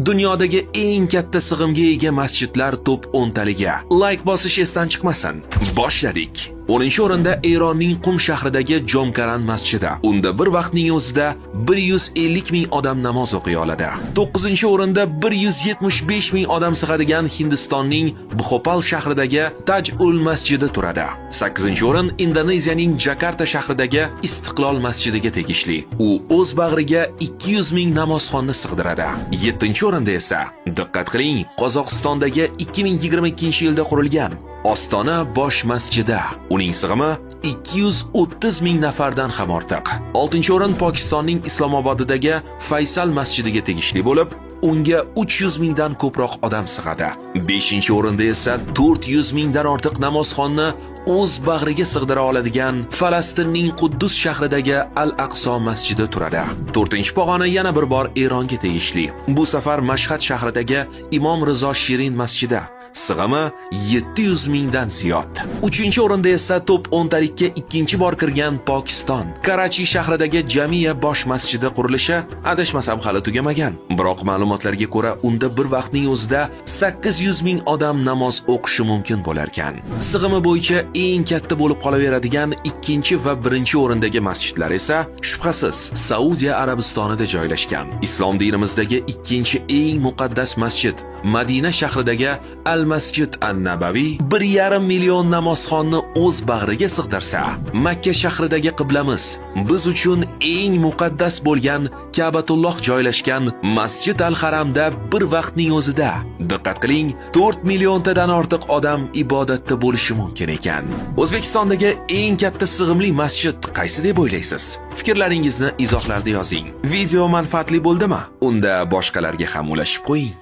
Dunyodagi eng katta sig'imga ega masjidlar top 10 taliga like bosish esdan chiqmasin. Boshladik. 10-o'rinda Eronning Qum shahridagi Jomkaran masjidi. Unda bir vaqtning o'zida 150 ming odam namoz o'qiy oladi. 9-o'rinda 175 ming odam sig'adigan Hindistonning Bhopal shahridagi Taj-ul masjidi turadi. 8-o'rin Indoneziyaning Jakarta shahridagi Istiqlol masjidiga tegishli. U o'z bag'riga 200 ming namozxonni sig'diradi. 7-o'rinda esa diqqat qiling, Qozog'istondagi 2022-yilda qurilgan Ostona bosh masjidi. Uning sig'imi 230 ming nafardan ham ortiq. 6-o'rin Pokistonning Islomobodidagi Faysal masjidiga tegishli bo'lib, unga 300 mingdan ko'proq odam sig'adi. 5-o'rinda esa 400 mingdan ortiq namozxonni o'z bag'riga sig'dira oladigan Falastinning Quddus shahridagi Al-Aqso masjidi turadi. 4-pog'ona yana bir bor Eronga tegishli. Bu safar Mashhad shahridagi Imom Rizo Shirin masjidi. Sig'imi 700 mingdan ziyod. 3-o'rinda esa top 10 talikka ikkinchi bor kirgan Pokiston. Karachi shahridagi Jamiya bosh masjidi qurilishi adashmasam hali tugamagan. Biroq ma'lumotlarga ko'ra, unda bir vaqtning o'zida 800 ming odam namoz o'qishi mumkin bo'lar ekan. Sig'imi bo'yicha eng katta bo'lib qolaveradigan 2 va 1-o'rindagi masjidlar esa shubhasiz Saudiya Arabistonida joylashgan. Islom dinimizdagi ikkinchi eng muqaddas masjid Madina shahridagi Al-Masjid An-Nabaviy 1,5 million namozxonni o'z bag'riga sig'dirsa, Makka shahridagi qiblamiz biz uchun eng muqaddas bo'lgan Ka'batulloh joylashgan Masjid Al-Haramda bir vaqtning o'zida diqqat qiling 4 milliontadan ortiq odam ibodatda bo'lishi mumkin ekan. O'zbekistondagi eng katta sig'imli masjid qaysi deb o'ylaysiz? Fikrlaringizni izohlarda yozing. Video manfaatli bo'ldimi? Unda boshqalarga ham ulashib qo'ying.